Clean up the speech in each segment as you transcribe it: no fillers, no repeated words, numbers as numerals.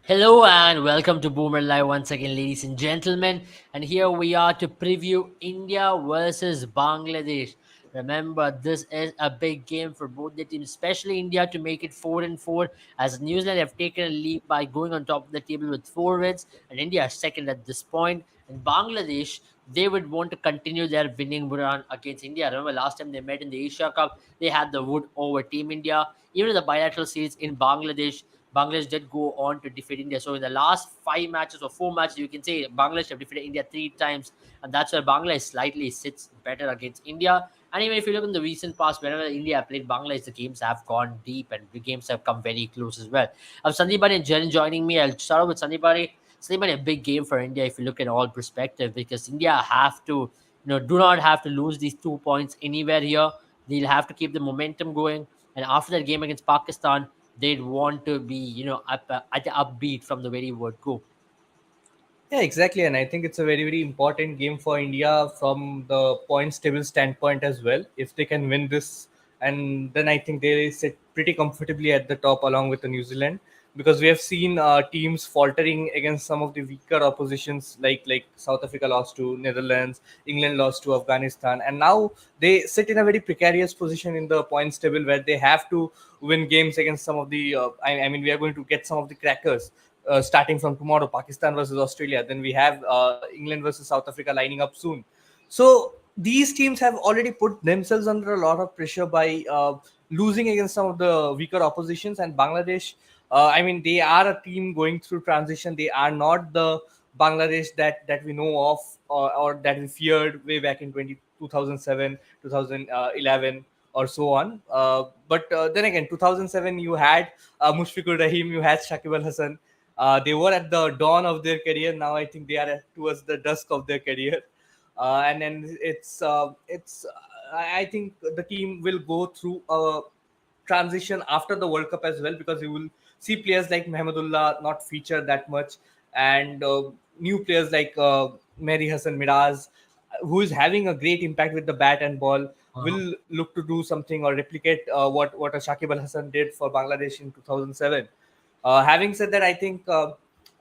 Hello and welcome to Boomer Live once again, ladies and gentlemen. And here we are to preview India versus Bangladesh. Remember, this is a big game for both the teams, especially India to make it 4-4, as New Zealand have taken a lead by going on top of the table with 4 wins, and India are second at this point. And Bangladesh, they would want to continue their winning run against India. Remember, last time they met in the Asia Cup, they had the wood over Team India. Even in the bilateral series in Bangladesh did go on to defeat India. So in the last 5 matches or 4 matches, you can say Bangladesh have defeated India 3 times, and that's where Bangladesh slightly sits better against India. And even if you look in the recent past, whenever India played Bangladesh, the games have gone deep and the games have come very close as well. I have Sandeep Bhai and Jen joining me. I'll start off with Sandeep Bhai. Sandeep Bhai, a big game for India if you look at all perspective, because India have to, do not have to lose these 2 points anywhere here. They'll have to keep the momentum going. And after that game against Pakistan, they'd want to be, at the upbeat from the very word go. Yeah, exactly. And I think it's a very, very important game for India from the points table standpoint as well. If they can win this, and then I think they sit pretty comfortably at the top along with the New Zealand, because we have seen teams faltering against some of the weaker oppositions, like South Africa lost to Netherlands, England lost to Afghanistan, and now they sit in a very precarious position in the points table where they have to win games against some of the. I mean, we are going to get some of the crackers starting from tomorrow, Pakistan versus Australia. Then we have England versus South Africa lining up soon. So these teams have already put themselves under a lot of pressure by losing against some of the weaker oppositions. And Bangladesh, I mean, they are a team going through transition. They are not the Bangladesh that we know of, or that we feared way back in 2007, 2011 or so on. But then again, 2007, you had Mushfiqur Rahim, you had Shakib Al Hasan. They were at the dawn of their career. Now I think they are towards the dusk of their career, and then I think the team will go through a transition after the World Cup as well, because you will see players like Mahmudullah not feature that much, and new players like Mehdi Hassan Miraz, who is having a great impact with the bat and ball, will look to do something or replicate what a Shakib Al Hasan did for Bangladesh in 2007. Having said that, I think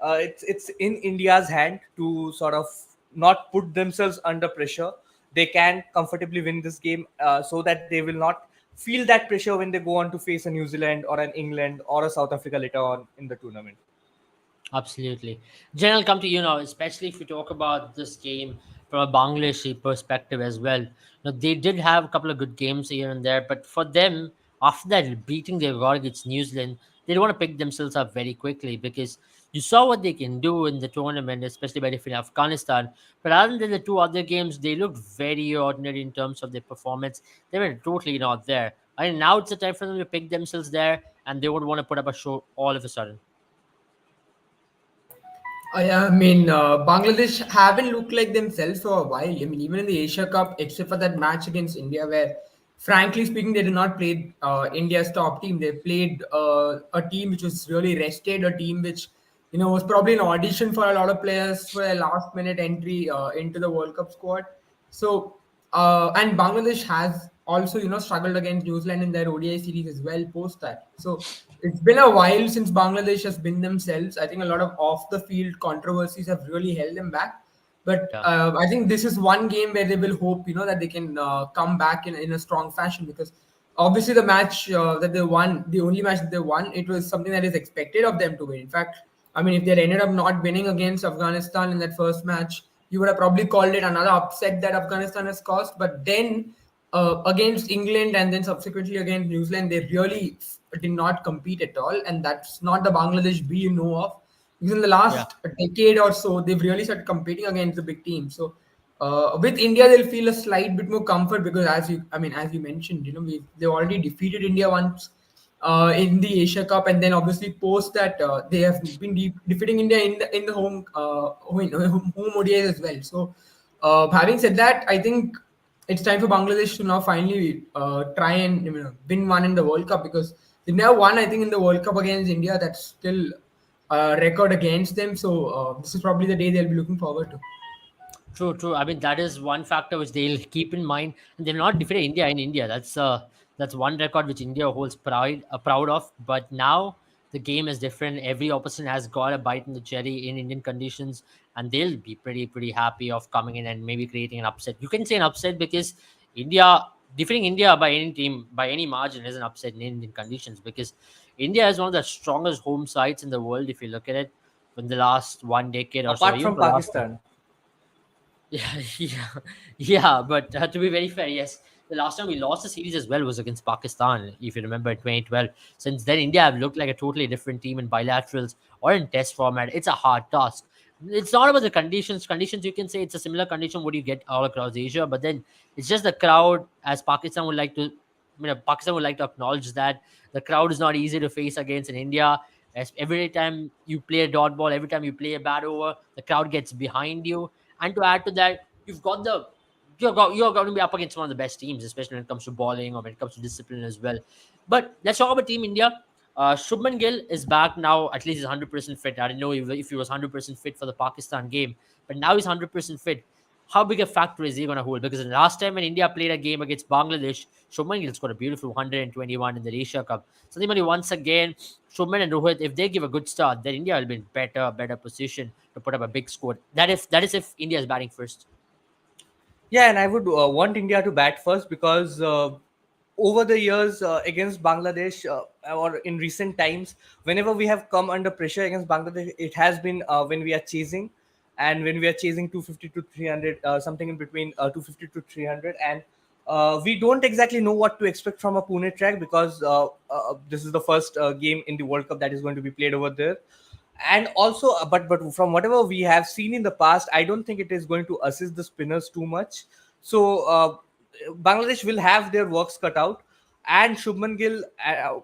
it's in India's hand to sort of not put themselves under pressure. They can comfortably win this game, so that they will not feel that pressure when they go on to face a New Zealand or an England or a South Africa later on in the tournament. Absolutely. Jen, I'll come to you now, especially if you talk about this game from a Bangladeshi perspective as well. Now, they did have a couple of good games here and there, but for them, after that beating their God against New Zealand, they want to pick themselves up very quickly because you saw what they can do in the tournament, especially by defeating Afghanistan. But other than the two other games, they looked very ordinary in terms of their performance. They were totally not there. And now it's the time for them to pick themselves there, and they would want to put up a show all of a sudden. Yeah, I mean, Bangladesh haven't looked like themselves for a while. I mean, even in the Asia Cup, except for that match against India, where, frankly speaking, they did not play India's top team. They played a team which was really rested, a team which, was probably an audition for a lot of players for a last minute entry into the World Cup squad. So, and Bangladesh has also, struggled against New Zealand in their ODI series as well post that. So, it's been a while since Bangladesh has been themselves. I think a lot of off the field controversies have really held them back. But Yeah. I think this is one game where they will hope, that they can come back in a strong fashion, because obviously the match that they won, the only match that they won, it was something that is expected of them to win. In fact, I mean, if they ended up not winning against Afghanistan in that first match, you would have probably called it another upset that Afghanistan has caused. But then against England and then subsequently against New Zealand, they really did not compete at all. And that's not the Bangladesh we know of. Because in the Yeah. last decade or so, they've really started competing against the big teams. So with India, they'll feel a slight bit more comfort because, as you mentioned, they already defeated India once in the Asia Cup, and then obviously post that they have been defeating India in the home ODIs as well. So having said that, I think it's time for Bangladesh to now finally try and win one in the World Cup, because they never won, I think, in the World Cup against India. That's still a record against them. So this is probably the day they'll be looking forward to. True, true. I mean, that is one factor which they'll keep in mind, and they've not defeated India in India. That's one record which India holds proud of. But now the game is different. Every opposition has got a bite in the cherry in Indian conditions, and they'll be pretty happy of coming in and maybe creating an upset. You can say an upset because India defeating India by any team by any margin is an upset in Indian conditions, because India is one of the strongest home sides in the world if you look at it in the last one decade or so, Apart even from for last. Pakistan. Yeah, yeah, yeah. But to be very fair, yes, the last time we lost the series as well was against Pakistan, if you remember, in 2012. Since then, India have looked like a totally different team in bilaterals or in test format. It's a hard task. It's not about the conditions. Conditions, you can say it's a similar condition what you get all across Asia, but then it's just the crowd, as Pakistan would like to. Pakistan would like to acknowledge that the crowd is not easy to face against in India. As every time you play a dot ball, every time you play a bad over, the crowd gets behind you, and to add to that, you're going to be up against one of the best teams, especially when it comes to bowling or when it comes to discipline as well. But let's talk about Team India. Shubman Gill is back now. At least he's 100% fit. I didn't know if he was 100% fit for the Pakistan game, but now he's 100% fit. How big a factor is he going to hold? Because the last time when India played a game against Bangladesh, Shubman Gill scored a beautiful 121 in the Asia Cup. So, once again, Shubman and Rohit, if they give a good start, then India will be in better position to put up a big score. That is if India is batting first. Yeah, and I would want India to bat first because over the years against Bangladesh or in recent times, whenever we have come under pressure against Bangladesh, it has been when we are chasing, and when we are chasing 250 to 300, something in between 250 to 300, and we don't exactly know what to expect from a Pune track because this is the first game in the World Cup that is going to be played over there. And also but from whatever we have seen in the past, I don't think it is going to assist the spinners too much. So Bangladesh will have their works cut out. And Shubman Gill,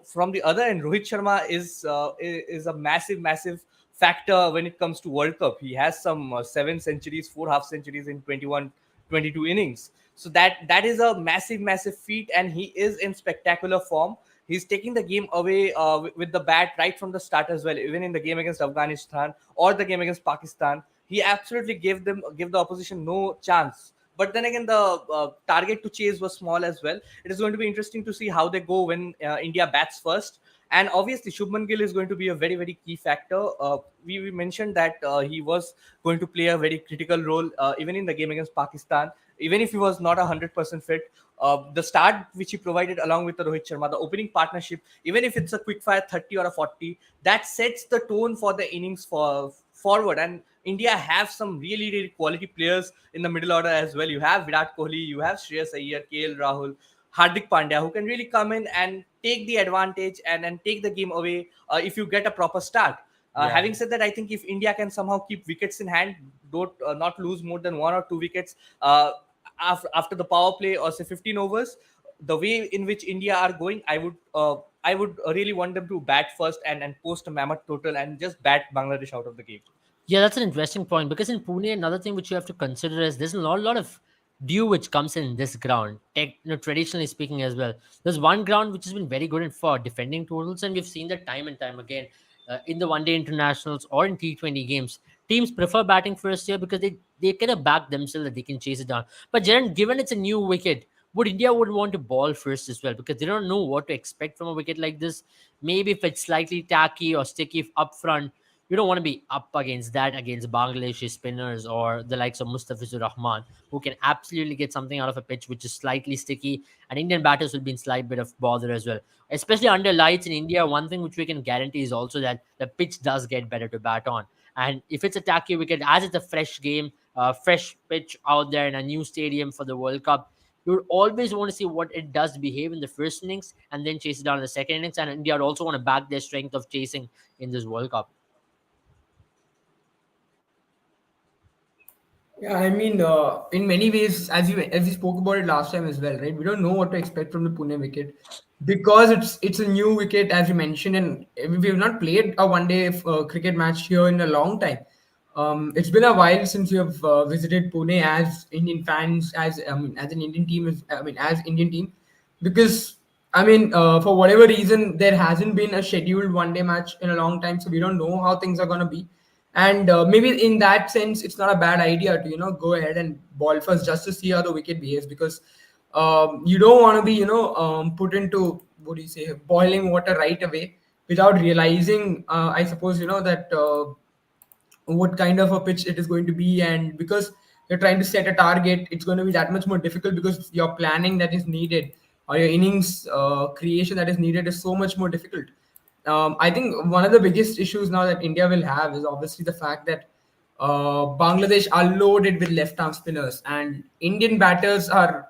from the other end, Rohit Sharma is a massive factor when it comes to World Cup. He has some 7 centuries, 4 half centuries in 21, 22 innings. So that is a massive feat, and he is in spectacular form. He's taking the game away with the bat right from the start as well. Even in the game against Afghanistan or the game against Pakistan, he absolutely gave the opposition no chance. But then again, the target to chase was small as well. It is going to be interesting to see how they go when India bats first. And obviously, Shubman Gill is going to be a very key factor. We mentioned that he was going to play a very critical role even in the game against Pakistan, even if he was not 100% fit. The start which he provided along with the Rohit Sharma, the opening partnership, even if it's a quick fire 30 or a 40, that sets the tone for the innings for forward. And India have some really quality players in the middle order as well. You have Virat Kohli, you have Shreyas Iyer, KL Rahul, Hardik Pandya, who can really come in and take the advantage and take the game away if you get a proper start. Yeah. Having said that, I think if India can somehow keep wickets in hand, don't not lose more than 1 or 2 wickets after the power play, or say 15 overs, the way in which India are going, I would really want them to bat first and post a mammoth total and just bat Bangladesh out of the game. Yeah, that's an interesting point, because in Pune, another thing which you have to consider is there's a lot of dew which comes in this ground, traditionally speaking as well. There's one ground which has been very good for defending totals, and we've seen that time and time again in the one-day internationals or in T20 games. Teams prefer batting first here because they kind of back themselves that they can chase it down. But Jaren, given it's a new wicket, would want to ball first as well, because they don't know what to expect from a wicket like this. Maybe if it's slightly tacky or sticky up front, you don't want to be up against that against Bangladeshi spinners or the likes of Mustafizur Rahman, who can absolutely get something out of a pitch which is slightly sticky. And Indian batters will be in slight bit of bother as well. Especially under lights in India, one thing which we can guarantee is also that the pitch does get better to bat on. And if it's a tacky wicket, as it's a fresh game, fresh pitch out there in a new stadium for the World Cup, you would always want to see what it does behave in the first innings and then chase it down in the second innings. And India would also want to back their strength of chasing in this World Cup. Yeah, I mean, in many ways, as we spoke about it last time as well, right? We don't know what to expect from the Pune wicket because it's a new wicket, as you mentioned, and we have not played a one-day cricket match here in a long time. It's been a while since we have visited Pune as Indian fans, as an Indian team, as Indian team, because for whatever reason, there hasn't been a scheduled one-day match in a long time, so we don't know how things are gonna be. And maybe in that sense, it's not a bad idea to go ahead and ball first just to see how the wicket behaves, because you don't want to be put into, what do you say, boiling water right away. without realizing, I suppose, that what kind of a pitch it is going to be. And because you're trying to set a target, it's going to be that much more difficult, because your planning that is needed, or your innings creation that is needed, is so much more difficult. I think one of the biggest issues now that India will have is obviously the fact that Bangladesh are loaded with left arm spinners, and Indian batters are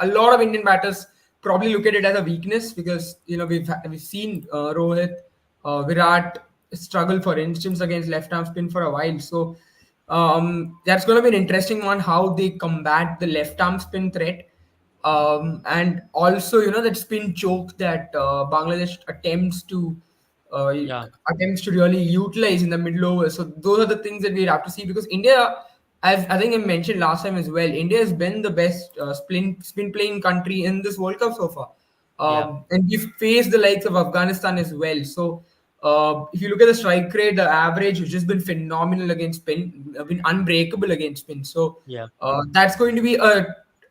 a lot of Indian batters probably look at it as a weakness, because we've seen Rohit, Virat struggle, for instance, against left arm spin for a while. So that's going to be an interesting one, how they combat the left arm spin threat. And also, that spin choke that Bangladesh uh, Yeah, attempts to really utilize in the middle over. So those are the things that we have to see, because India, as I think I mentioned last time as well, India has been the best spin playing country in this World Cup so far. yeah, And we've faced the likes of Afghanistan as well. So if you look at the strike rate, the average has just been phenomenal against spin, been unbreakable against spin. So yeah, that's going to be a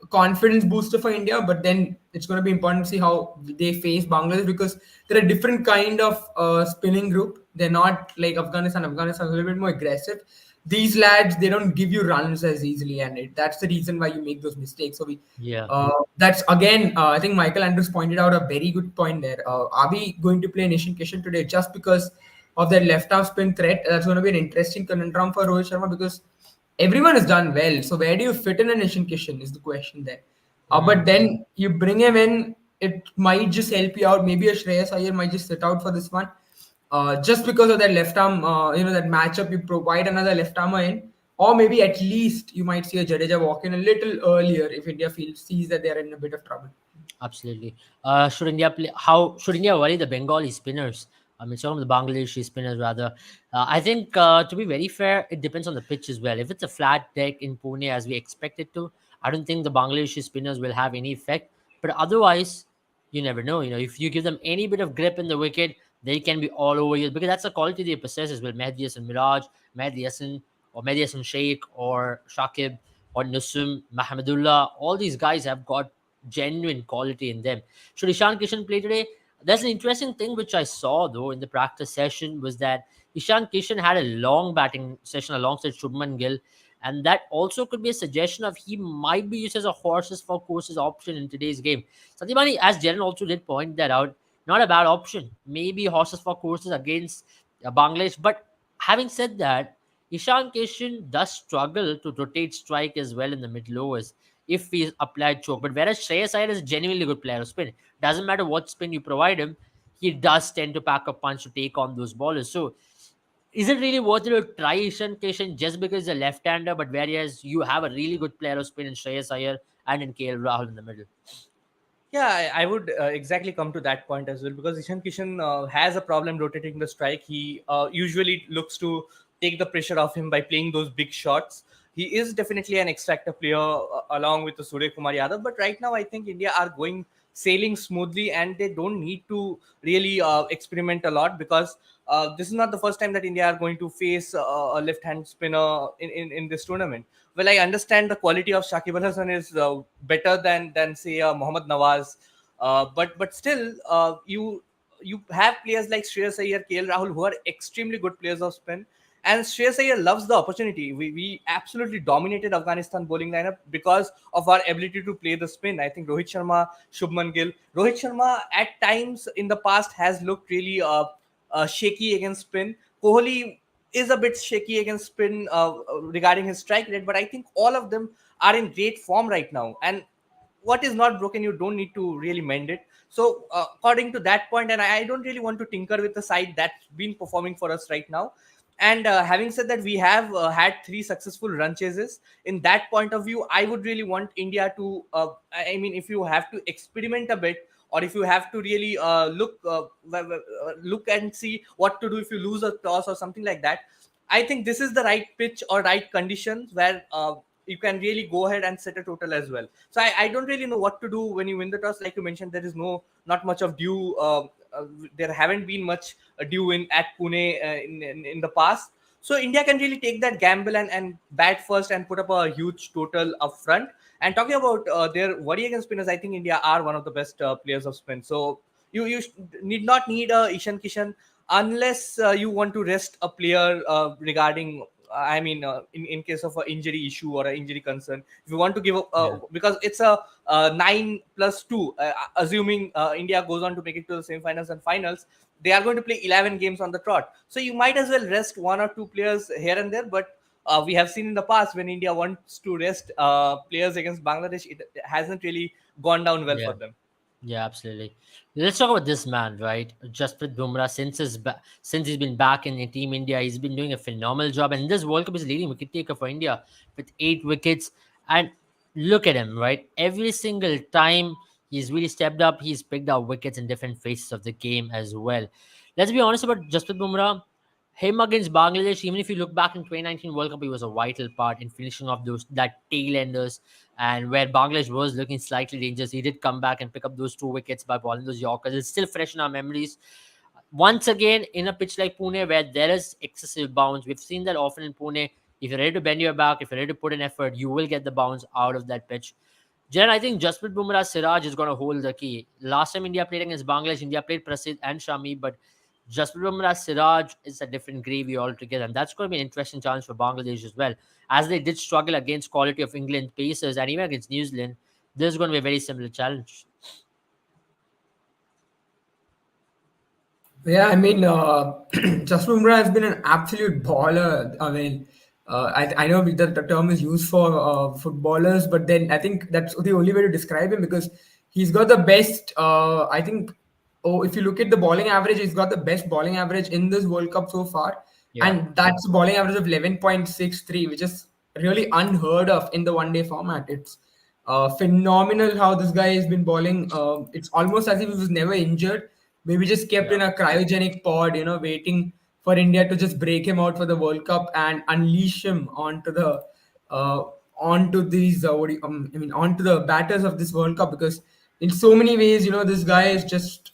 confidence booster for India. But then it's going to be important to see how they face Bangladesh, because they're a different kind of spinning group. They're not like Afghanistan. Afghanistan is a little bit more aggressive. These lads, they don't give you runs as easily, and that's the reason why you make those mistakes. So yeah. that's again, I think Michael Andrews pointed out a very good point there. Are we going to play Nishan Kishan today just because of their left arm spin threat? That's going to be an interesting conundrum for Rohit Sharma, because everyone has done well. So where do you fit in a Nishan Kishan is the question there. Hmm. But then you bring him in, it might just help you out. Maybe a Shreyas Iyer might just sit out for this one, just because of that left arm. That matchup, you provide another left armer in, or maybe at least you might see a Jadeja walk in a little earlier if India sees that they are in a bit of trouble. Absolutely. Should India play? How should India worry the Bengali spinners? I mean, some of the Bangladeshi spinners, rather. I think, to be very fair, it depends on the pitch as well. If it's a flat deck in Pune, as we expect it to, I don't think the Bangladeshi spinners will have any effect. But otherwise, you never know. If you give them any bit of grip in the wicket, they can be all over you, because that's the quality they possess as well. Mehdi Hassan Miraj, Mehdi Hassan, or Mehdi Hassan Sheikh, or Shakib, or Nusum, Mahamadullah. All these guys have got genuine quality in them. Should Ishan Kishan play today? There's an interesting thing which I saw though in the practice session, was that Ishan Kishan had a long batting session alongside Shubman Gill, and that also could be a suggestion of he might be used as a horses for courses option in today's game. Satyamani, as Jaren also did point that out, not a bad option. Maybe horses for courses against Bangladesh. But having said that, Ishan Kishan does struggle to rotate strike as well in the mid lowers if he applied choke. But whereas Shreyas Iyer is a genuinely good player of spin, doesn't matter what spin you provide him, he does tend to pack a punch to take on those ballers. So is it really worth it to try Ishan Kishan just because he's a left-hander, but whereas you have a really good player of spin in Shreyas Iyer and in KL Rahul in the middle? Yeah, I would exactly come to that point as well, because Ishan Kishan has a problem rotating the strike. He usually looks to take the pressure off him by playing those big shots. He is definitely an X factor player along with the Surya Kumar Yadav. But right now, I think India are going sailing smoothly, and they don't need to really experiment a lot, because this is not the first time that India are going to face a left-hand spinner in this tournament. Well, I understand the quality of Shakib Al Hasan is better than say Mohammad Nawaz, but still you have players like Shreyas Iyer, KL Rahul, who are extremely good players of spin. And Shreyas Iyer loves the opportunity. We absolutely dominated Afghanistan bowling lineup because of our ability to play the spin. I think Rohit Sharma, Shubman Gill, Rohit Sharma at times in the past has looked really shaky against spin. Kohli is a bit shaky against spin regarding his strike rate, but I think all of them are in great form right now. And what is not broken, you don't need to really mend it. So, according to that point, and I don't really want to tinker with the side that's been performing for us right now. And having said that, we have had 3 successful run chases. In that point of view, I would really want India to, I mean, if you have to experiment a bit, or if you have to really look and see what to do if you lose a toss or something like that, I think this is the right pitch or right conditions where you can really go ahead and set a total as well. So I don't really know what to do when you win the toss. Like you mentioned, there is not much of due. There haven't been much due in at Pune in the past. So India can really take that gamble and bat first and put up a huge total up front. And talking about their worry against spinners, I think India are one of the best players of spin. So need not need a Ishan Kishan unless you want to rest a player regarding. I mean, in case of an injury issue or an injury concern, if you want to give up, Yeah. because it's a 9+2, assuming India goes on to make it to the semi-finals and finals, they are going to play 11 games on the trot. So you might as well rest one or two players here and there. But we have seen in the past when India wants to rest players against Bangladesh, it hasn't really gone down well Yeah. for them. Yeah, absolutely. Let's talk about this man, right? Jasprit Bumrah. Since he's been back in Team India, he's been doing a phenomenal job. And in this World Cup, he's leading wicket taker for India with 8 wickets. And look at him, right? Every single time he's really stepped up, he's picked up wickets in different phases of the game as well. Let's be honest about Jasprit Bumrah. Him against Bangladesh, even if you look back in 2019 World Cup, he was a vital part in finishing off that tail enders, and where Bangladesh was looking slightly dangerous, he did come back and pick up those 2 wickets by bowling those Yorkers. It's still fresh in our memories. Once again, in a pitch like Pune, where there is excessive bounce, we've seen that often in Pune. If you're ready to bend your back, if you're ready to put in effort, you will get the bounce out of that pitch. Jen, I think Jasprit Bumrah Siraj is going to hold the key. Last time India played against Bangladesh, India played Prasidh and Shami, but Jasprit Bumrah Siraj is a different gravy altogether. And that's going to be an interesting challenge for Bangladesh as well. As they did struggle against quality of England pacers and even against New Zealand, this is going to be a very similar challenge. Yeah, I mean, Jasprit Bumrah has been an absolute baller. I mean, I know the term is used for footballers, but then I think that's the only way to describe him because he's got the best. I think, oh, if you look at the bowling average, he's got the best bowling average in this World Cup so far, Yeah. and that's a bowling average of 11.63, which is really unheard of in the one-day format. It's phenomenal how this guy has been bowling. It's almost as if he was never injured. Maybe just kept Yeah. in a cryogenic pod, waiting for India to just break him out for the World Cup and unleash him uh, onto these onto the batters of this World Cup. Because in so many ways, this guy is just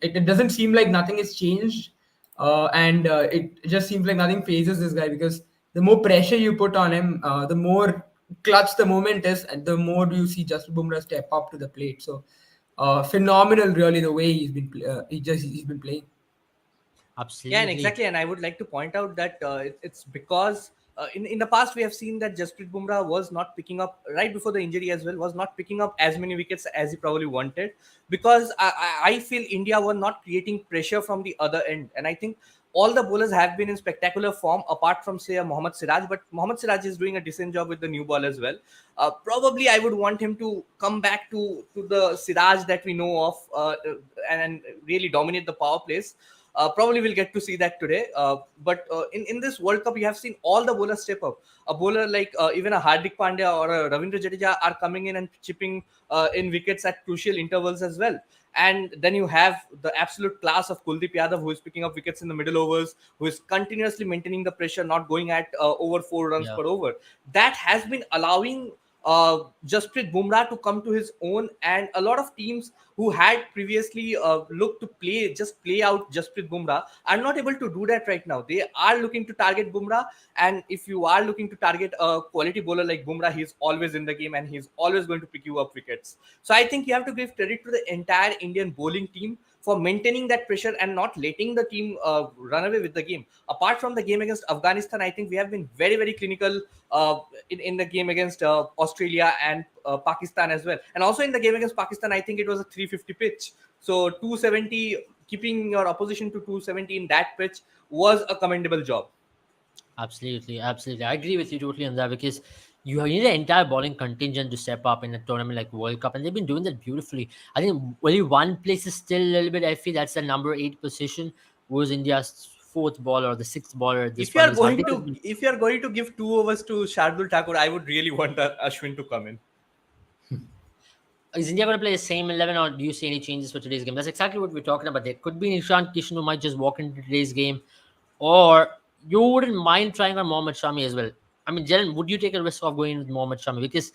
it doesn't seem like nothing has changed, and it just seems like nothing phases this guy because the more pressure you put on him, the more clutch the moment is, and the more you see Jasprit Bumrah step up to the plate. So phenomenal, really, the way he's been playing. Yeah, and Absolutely. exactly. And I would like to point out that it's because in the past we have seen that Jasprit Bumrah was not picking up right before the injury as well, was not picking up as many wickets as he probably wanted because I feel India were not creating pressure from the other end. And I think all the bowlers have been in spectacular form apart from say Mohammad Siraj, but Mohammad Siraj is doing a decent job with the new ball as well. Probably I would want him to come back to the Siraj that we know of, and really dominate the power plays. Probably we'll get to see that today. But in this World Cup, you have seen all the bowlers step up. A bowler like even a Hardik Pandya or a Ravindra Jadeja are coming in and chipping in wickets at crucial intervals as well. And then you have the absolute class of Kuldeep Yadav, who is picking up wickets in the middle overs, who is continuously maintaining the pressure, not going at over 4 runs Yeah. per over. That has been allowing Jasprit Bumrah to come to his own, and a lot of teams who had previously looked to play out Jasprit Bumrah are not able to do that right now. They are looking to target Bumrah, and if you are looking to target a quality bowler like Bumrah, he's always in the game and he's always going to pick you up wickets. So I think you have to give credit to the entire Indian bowling team for maintaining that pressure and not letting the team run away with the game. Apart from the game against Afghanistan, I think we have been very, very clinical in the game against Australia and Pakistan as well. And also in the game against Pakistan, I think it was a 350 pitch. So 270, keeping your opposition to 270 in that pitch was a commendable job. Absolutely, absolutely. I agree with you totally on that because you need the entire bowling contingent to step up in a tournament like World Cup, and they've been doing that beautifully. I think only one place is still a little bit iffy. That's the number 8 position, was India's fourth bowler or the sixth bowler at this If you point. are Because going Hardik has to been, if you are going to give 2 overs to Shardul Thakur, I would really want Ashwin to come in. is India going to play the same 11, or do you see any changes for today's game? That's exactly what we're talking about. There could be Nishant Kishan who might just walk into today's game, or you wouldn't mind trying on Mohammad Shami as well. I mean, Jalen, would you take a risk of going with Mohammad Shami? Because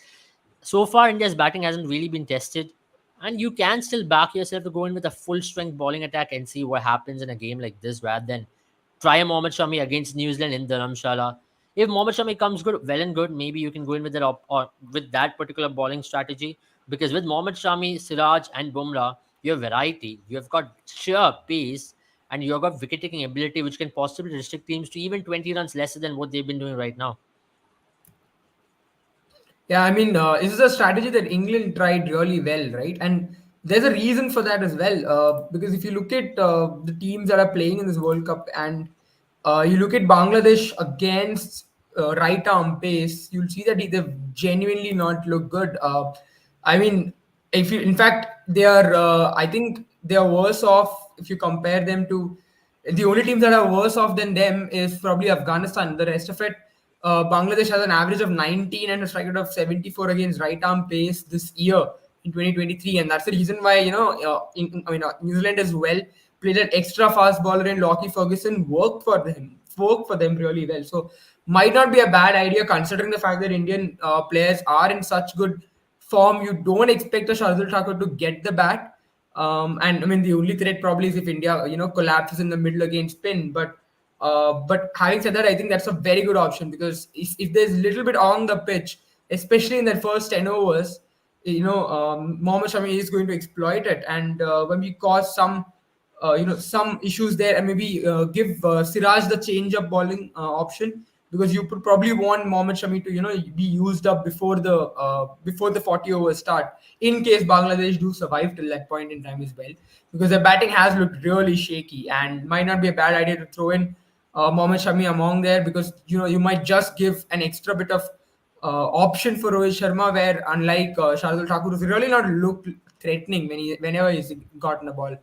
so far, India's batting hasn't really been tested, and you can still back yourself to go in with a full strength bowling attack and see what happens in a game like this rather than try a Mohammad Shami against New Zealand in Dharamshala. If Mohammad Shami comes good, well and good, maybe you can go in with or with that particular bowling strategy. Because with Mohammad Shami, Siraj, and Bumrah, you have variety, you have got sheer pace, and you've got wicket taking ability, which can possibly restrict teams to even 20 runs lesser than what they've been doing right now. Yeah, I mean, this is a strategy that England tried really well, right? And there's a reason for that as well. Because if you look at the teams that are playing in this World Cup and you look at Bangladesh against right arm pace, you'll see that they've genuinely not looked good. I mean, if you, in fact, they are, I think they are worse off if you compare them to the only teams that are worse off than them is probably Afghanistan. The rest of it, Bangladesh has an average of 19 and a strike rate of 74 against right arm pace this year in 2023, and that's the reason why New Zealand as well played an extra fast bowler in Lockie Ferguson worked for them really well. So might not be a bad idea considering the fact that Indian players are in such good form. You don't expect a Shardul Thakur to get the bat. And I mean, the only threat probably is if India, collapses in the middle against spin. But having said that, I think that's a very good option because if there's a little bit on the pitch, especially in that first 10 overs, Mohammad Shami is going to exploit it. And when we cause some issues there, and maybe give Siraj the change-up bowling option because you could probably want Mohammad Shami to be used up before the 40 overs start in case Bangladesh do survive till that point in time as well, because their batting has looked really shaky and might not be a bad idea to throw in Mohammad Shami among there because you might just give an extra bit of option for Rohit Sharma where unlike Shardul Thakur who's really not looked threatening whenever he's gotten the ball.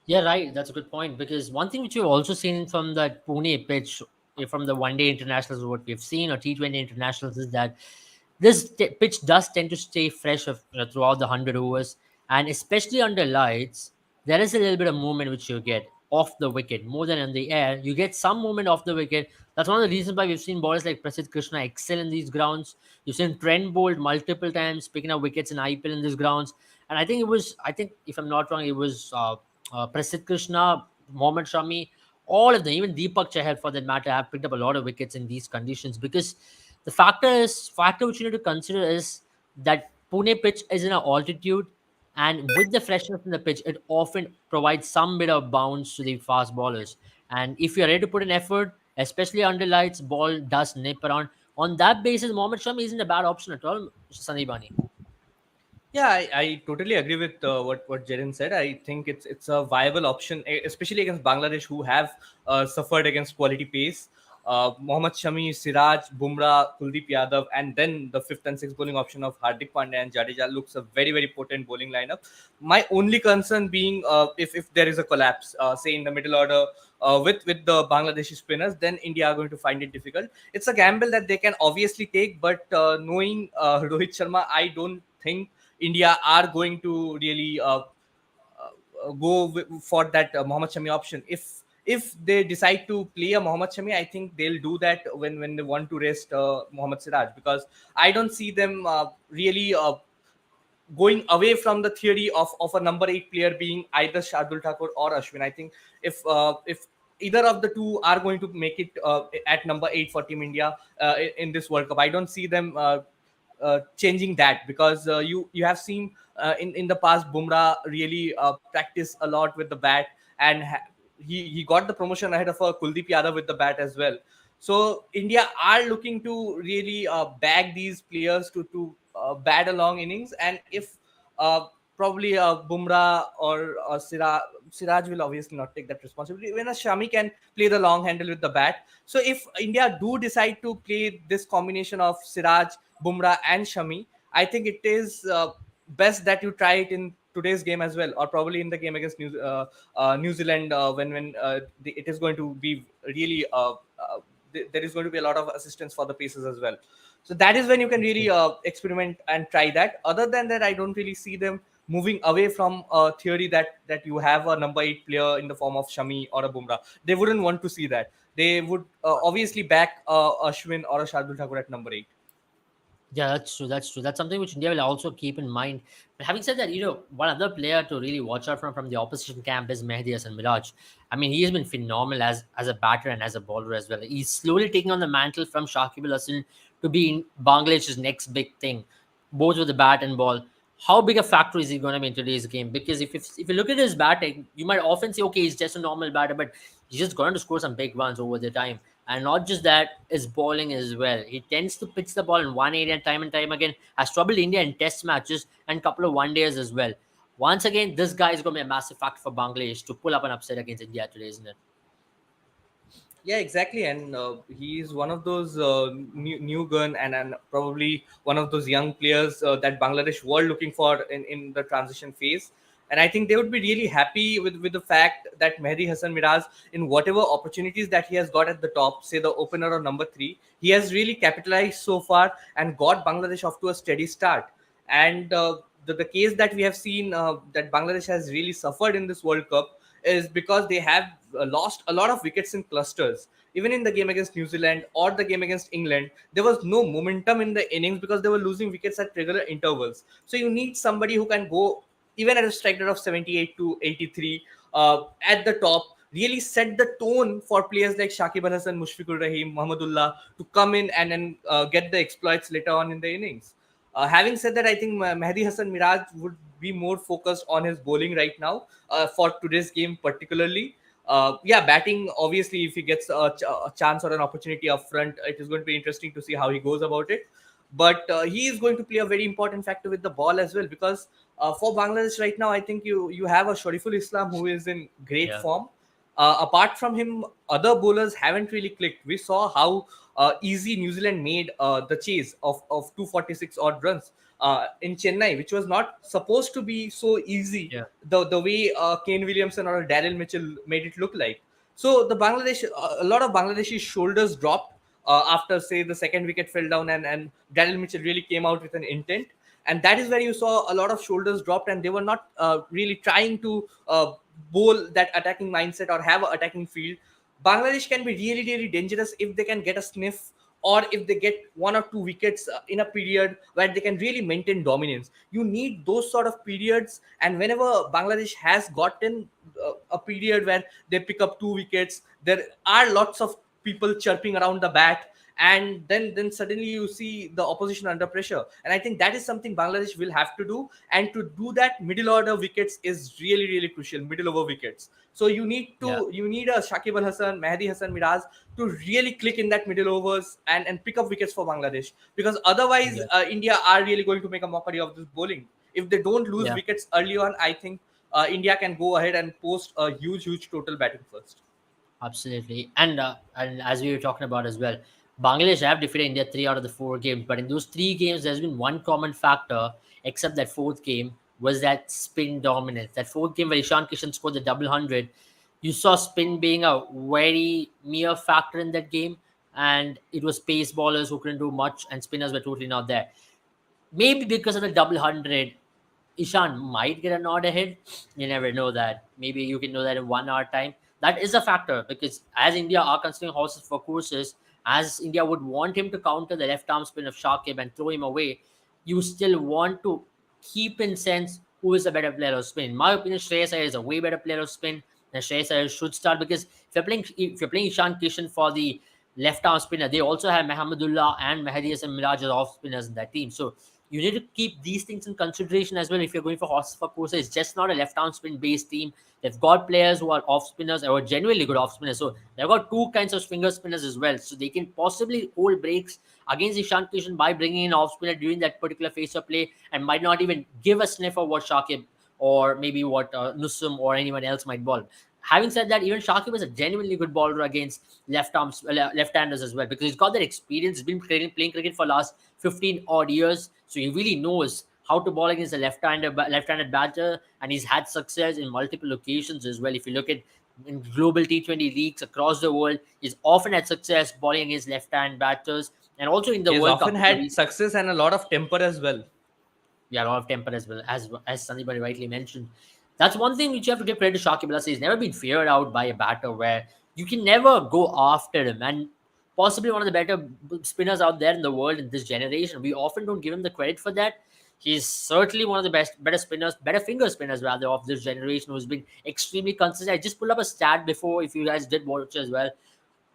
Yeah, right. That's a good point because one thing which we've also seen from that Pune pitch, from the one day internationals, what we've seen, or T20 internationals, is that this pitch does tend to stay fresh throughout the 100 overs, and especially under lights, there is a little bit of movement which you get off the wicket more than in the air. You get some movement off the wicket. That's one of the reasons why we've seen bowlers like Prasidh Krishna excel in these grounds. You've seen Trent bowled multiple times, picking up wickets in IPL in these grounds. And I think if I'm not wrong, it was Prasidh Krishna, Mohammad Shami, all of them, even Deepak Chahar for that matter, have picked up a lot of wickets in these conditions because the factor which you need to consider is that Pune pitch is in an altitude, and with the freshness in the pitch, it often provides some bit of bounce to the fast bowlers. And if you're ready to put an effort, especially under lights, ball does nip around. On that basis, Mohammad Shami isn't a bad option at all, Sandeep. Yeah, I totally agree with what Jaren said. I think it's a viable option, especially against Bangladesh, who have suffered against quality pace. Mohammad Shami, Siraj, Bumrah, Kuldeep Yadav, and then the fifth and sixth bowling option of Hardik Pandya and Jadeja looks a very, very potent bowling lineup. My only concern being if there is a collapse, say in the middle order with the Bangladeshi spinners, then India are going to find it difficult. It's a gamble that they can obviously take, but knowing Rohit Sharma, I don't think India are going to really for that Mohammad Shami option. If they decide to play a Mohammad Shami, I think they'll do that when they want to rest Mohammad Siraj, because I don't see them really going away from the theory of a number 8 player being either Shardul Thakur or Ashwin. I think if either of the two are going to make it at number 8 for Team India in this World Cup, I don't see them changing that, because you have seen in the past Bumrah really practice a lot with the bat, and he got the promotion ahead of Kuldeep Yadav with the bat as well. So India are looking to really bag these players to bat a long innings, and if probably Bumrah or Siraj will obviously not take that responsibility. When a Shami can play the long handle with the bat. So if India do decide to play this combination of Siraj, Bumrah, and Shami, I think it is best that you try it in today's game as well, or probably in the game against New Zealand when it is going to be really there is going to be a lot of assistance for the paces as well. So that is when you can really experiment and try that. Other than that, I don't really see them moving away from a theory that you have a number 8 player in the form of Shami or a Bumrah. They wouldn't want to see that. They would obviously back Ashwin or a Shardul Thakur at number 8. Yeah, that's true. That's true. That's something which India will also keep in mind. But having said that, one other player to really watch out from the opposition camp is Mehdi Hasan Miraj. I mean, he has been phenomenal as a batter and as a bowler as well. He's slowly taking on the mantle from Shakib Al Hasan to be Bangladesh's next big thing, both with the bat and ball. how big a factor is he going to be in today's game? Because if you look at his batting, you might often say, okay, he's just a normal batter, but he's just going to score some big runs over the time. And not just that, his bowling as well. He tends to pitch the ball in one area and time again. Has troubled India in test matches and couple of one days as well. Once again, this guy is going to be a massive factor for Bangladesh to pull up an upset against India today, isn't it? Yeah, exactly, and he's one of those new gun, and probably one of those young players that Bangladesh were looking for in the transition phase. And I think they would be really happy with the fact that Mehdi Hassan Miraz, in whatever opportunities that he has got at the top, say the opener or number three, he has really capitalized so far and got Bangladesh off to a steady start. And the case that we have seen that Bangladesh has really suffered in this World Cup is because they have lost a lot of wickets in clusters. Even in the game against New Zealand or the game against England, there was no momentum in the innings because they were losing wickets at regular intervals. So you need somebody who can go even at a strike rate of 78 to 83 at the top, really set the tone for players like Shakib Al Hasan, Mushfiqur Rahim, Muhammadullah to come in and then get the exploits later on in the innings. Having said that, I think Mehdi Hassan Miraj would be more focused on his bowling right now for today's game, particularly. Yeah, batting, obviously, if he gets a chance or an opportunity up front, it is going to be interesting to see how he goes about it. But he is going to play a very important factor with the ball as well, because for Bangladesh right now, I think you have a Shariful Islam who is in great Yeah. form. Apart from him, other bowlers haven't really clicked. We saw how easy New Zealand made the chase of 246 odd runs in Chennai, which was not supposed to be so easy. Yeah. The way Kane Williamson or Daryl Mitchell made it look like. So the Bangladesh, a lot of Bangladeshi shoulders dropped after, say, the second wicket fell down, and Daryl Mitchell really came out with an intent. And that is where you saw a lot of shoulders dropped, and they were not really trying to bowl that attacking mindset or have an attacking field. Bangladesh can be really, really dangerous if they can get a sniff, or if they get one or two wickets in a period where they can really maintain dominance. You need those sort of periods, and whenever Bangladesh has gotten a period where they pick up two wickets, there are lots of people chirping around the bat, and then suddenly you see the opposition under pressure. And I think that is something Bangladesh will have to do, and to do that, middle order wickets is really, really crucial. Middle over wickets. So Yeah. you need a Shakib Al Hasan, Mehdi Hassan Miraz to really click in that middle overs and pick up wickets for Bangladesh, because otherwise Yeah. India are really going to make a mockery of this bowling. If they don't lose Yeah. wickets early on, I think India can go ahead and post a huge total batting first. Absolutely. And as we were talking about as well, Bangladesh have defeated India three out of the four games. But in those three games, there's been one common factor, except that fourth game, was that spin dominance. That fourth game where Ishan Kishan scored the double hundred, you saw spin being a very mere factor in that game. And it was pace bowlers who couldn't do much, and spinners were totally not there. Maybe because of the double hundred, Ishan might get a nod ahead. You never know that. Maybe you can know that in 1 hour time. That is a factor because as India are considering horses for courses, as India would want him to counter the left arm spin of Shakib and throw him away, you still want to keep in sense who is a better player of spin. In my opinion, Shreyas Iyer is a way better player of spin. And Shreyas Iyer should start because if you're playing Ishan Kishan for the left arm spinner, they also have Muhammadullah and Mehdi Hassan Miraj as off spinners in that team. So you need to keep these things in consideration as well if you're going for horses for courses. It's just not a left arm spin based team. They've got players who are off spinners or genuinely good off spinners. So they've got two kinds of finger spinners as well. So they can possibly hold breaks against Ishan Kishan by bringing in off spinner during that particular phase of play and might not even give a sniff of what Shakib or maybe what Nusum or anyone else might bowl. Having said that, even Shakib is a genuinely good bowler against left-handers as well because he's got that experience. He's been playing cricket for last 15 odd years, so he really knows how to bowl against a left-handed batter, and he's had success in multiple occasions as well. If you look at in global T20 leagues across the world, he's often had success bowling against left-hand batters, and also in the He has World often Cup. had success and a lot of temper as well. Yeah, a lot of temper as well, as Sandeep rightly mentioned. That's one thing which you have to give credit to Shakib Al Hasan. He's never been feared out by a batter where you can never go after him. And possibly one of the better spinners out there in the world in this generation. We often don't give him the credit for that. He's certainly one of the better spinners, better finger spinners rather, of this generation who's been extremely consistent. I just pulled up a stat before, if you guys did watch as well.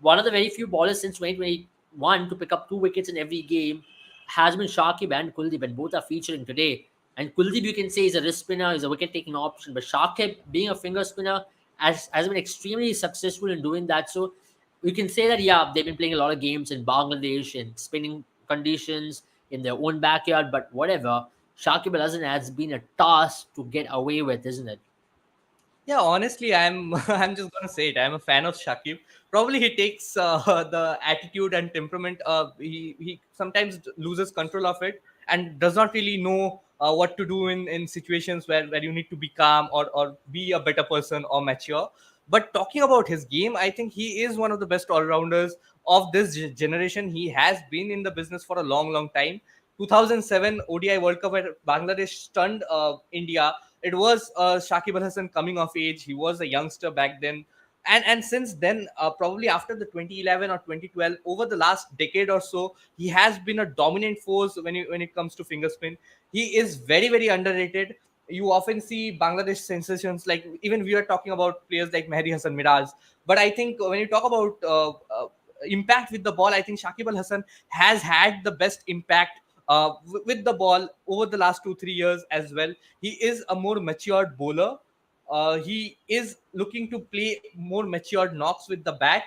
One of the very few bowlers since 2021 to pick up two wickets in every game has been Shakib and Kuldeep, and both are featuring today. And Kuldeep, you can say, is a wrist spinner, is a wicket taking option. But Shakib, being a finger spinner, has been extremely successful in doing that. So you can say that, yeah, they've been playing a lot of games in Bangladesh in spinning conditions in their own backyard. But whatever, Shakib Al Hasan has been a task to get away with, isn't it? Yeah, honestly, I'm I'm just gonna say it. I'm a fan of Shakib. Probably he takes the attitude and temperament. He sometimes loses control of it and does not really know what to do in situations where you need to be calm or be a better person or mature. But talking about his game, I think he is one of the best all rounders of this generation. He has been in the business for a long, long time. 2007 ODI World Cup where Bangladesh stunned India. It was Shakib Al Hasan coming of age. He was a youngster back then. And since then, probably after the 2011 or 2012, over the last decade or so, he has been a dominant force when it comes to finger spin. He is very, very underrated. You often see Bangladesh sensations, like even we are talking about players like Mehdi Hassan Miraz. But I think when you talk about impact with the ball, I think Shakib Al Hasan has had the best impact with the ball over the last 2 3 years as well. He is a more matured bowler. He is looking to play more matured knocks with the bat.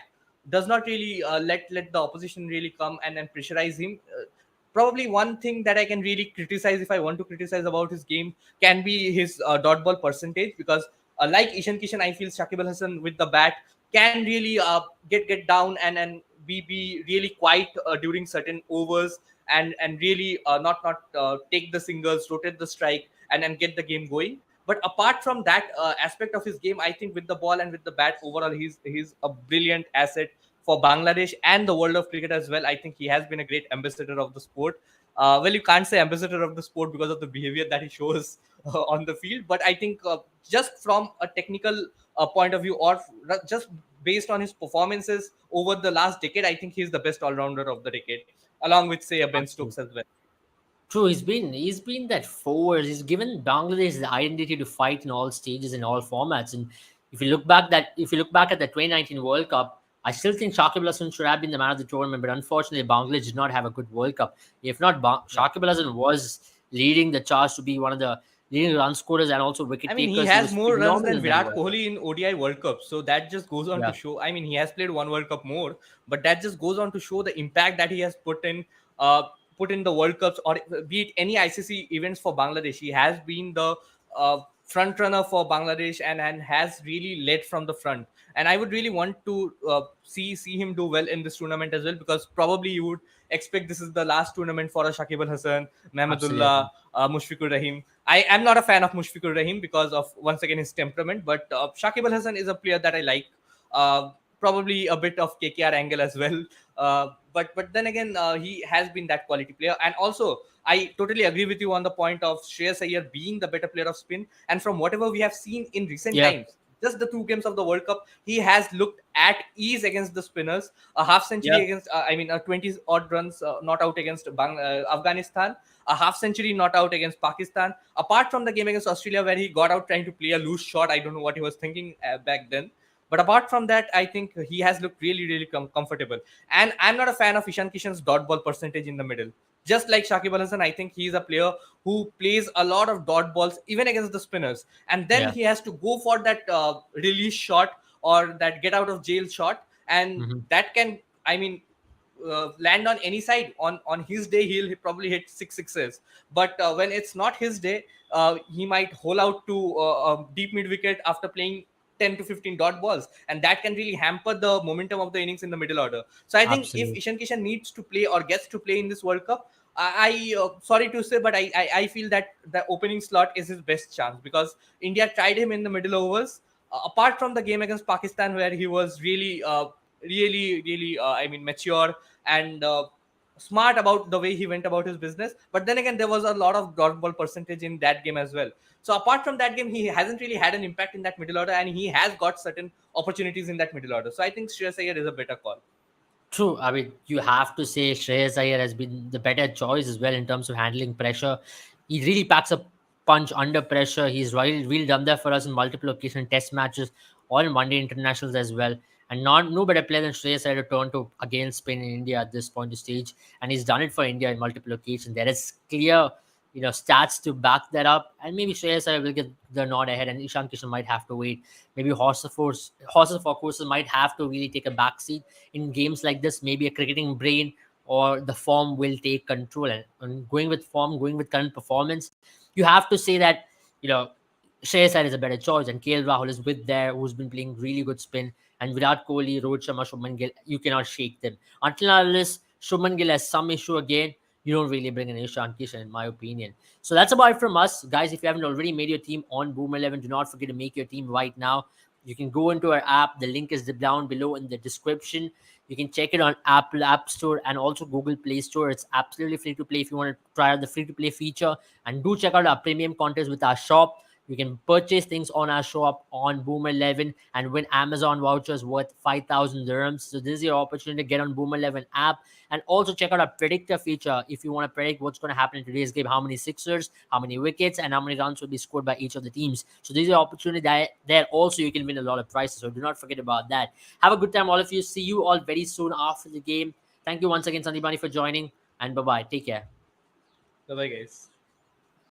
Does not really let the opposition really come and pressurize him. Probably one thing that I can really criticize, if I want to criticize about his game, can be his dot ball percentage, because like Ishan Kishan, I feel Shakib Al Hasan with the bat can really get down and be really quiet during certain overs, and really not take the singles, rotate the strike, and get the game going. But apart from that aspect of his game, I think with the ball and with the bat overall, he's a brilliant asset for Bangladesh and the world of cricket as well. I think he has been a great ambassador of the sport. Well, you can't say ambassador of the sport because of the behavior that he shows on the field, but I think just from a technical point of view, or just based on his performances over the last decade, I think he's the best all-rounder of the decade, along with, say, a Ben Stokes Absolutely. as well. True, he's been that forward. He's given Bangladesh the identity to fight in all stages and all formats. And if you look back at the 2019 World Cup, I still think Shakib Al Hasan should have been the man of the tournament. But unfortunately, Bangladesh did not have a good World Cup. If not, Yeah. Shakib Al Hasan was leading the charge to be one of the leading run scorers and also I wicket mean, he takers. He has was more runs phenomenal than in that Virat World Cup. Kohli in ODI World Cup. So that just goes on to Yeah, show. I mean, he has played one World Cup more, but that just goes on to show the impact that he has uh, put in the World Cups, or be it any ICC events for Bangladesh. He has been the front runner for Bangladesh, and has really led from the front. And I would really want to see him do well in this tournament as well, because probably you would expect this is the last tournament for a Shakib Al Hasan, absolutely. Mahmudullah, Mushfiqur Rahim. I am not a fan of Mushfiqur Rahim because of, once again, his temperament, but Shakib Al Hasan is a player that I like. Uh, Probably a bit of KKR angle as well. But then again, he has been that quality player. And also, I totally agree with you on the point of Shreyas Iyer being the better player of spin. And from whatever we have seen in recent Yeah. times, just the 2 games of the World Cup, he has looked at ease against the spinners. A half century Yeah. against, 20 odd runs not out against Afghanistan. A half century not out against Pakistan. Apart from the game against Australia, where he got out trying to play a loose shot, I don't know what he was thinking back then. But apart from that, I think he has looked really, really comfortable. And I'm not a fan of Ishan Kishan's dot ball percentage in the middle. Just like Shakib Al Hasan, I think he's a player who plays a lot of dot balls, even against the spinners. And then Yeah. he has to go for that release shot, or that get out of jail shot. And Hmm. that can, I mean, land on any side. On his day, he'll probably hit six sixes. But when it's not his day, he might hole out to a deep mid wicket after playing 10 to 15 dot balls, and that can really hamper the momentum of the innings in the middle order. So I think if Absolutely. Ishan Kishan needs to play or gets to play in this World Cup, I sorry to say, but I feel that the opening slot is his best chance, because India tried him in the middle overs. Apart from the game against Pakistan, where he was really, I mean, mature and smart about the way he went about his business. But then again, there was a lot of dot ball percentage in that game as well. So apart from that game, he hasn't really had an impact in that middle order, and he has got certain opportunities in that middle order. So I think Shreyas Iyer is a better call. True. I mean, you have to say Shreyas Iyer has been the better choice as well in terms of handling pressure. He really packs a punch under pressure. He's really done that for us in multiple occasions, test matches, or in one day internationals as well. And not no better player than Shreyas Iyer to turn to against Spain in India at this point of stage. And he's done it for India in multiple occasions. There is clear stats to back that up. And maybe Shreyas Iyer will get the nod ahead, and Ishan Kishan might have to wait. Maybe horses for courses might have to really take a backseat in games like this. Maybe a cricketing brain or the form will take control. And going with form, going with current performance, you have to say that you know Shreyas Iyer is a better choice, and KL Rahul is with there, who's been playing really good spin. And Virat Kohli, Rohit Sharma, Shubman Gill, you cannot shake them. Until unless Shubman Gill has some issue again, you don't really bring in Ishan Kishan, in my opinion. So that's about it from us. Guys, if you haven't already made your team on Boomer 11, do not forget to make your team right now. You can go into our app. The link is down below in the description. You can check it on Apple App Store and also Google Play Store. It's absolutely free to play if you want to try out the free to play feature. And do check out our premium contest with our shop. You can purchase things on our shop on Boomer 11 and win Amazon vouchers worth 5,000 dirhams. So this is your opportunity to get on Boomer 11 app, and also check out our predictor feature if you want to predict what's going to happen in today's game, how many sixers, how many wickets, and how many runs will be scored by each of the teams. So this is your opportunity that there also you can win a lot of prizes. So do not forget about that. Have a good time, all of you. See you all very soon after the game. Thank you once again, Sandipani, for joining, and bye-bye. Take care. Bye bye, guys.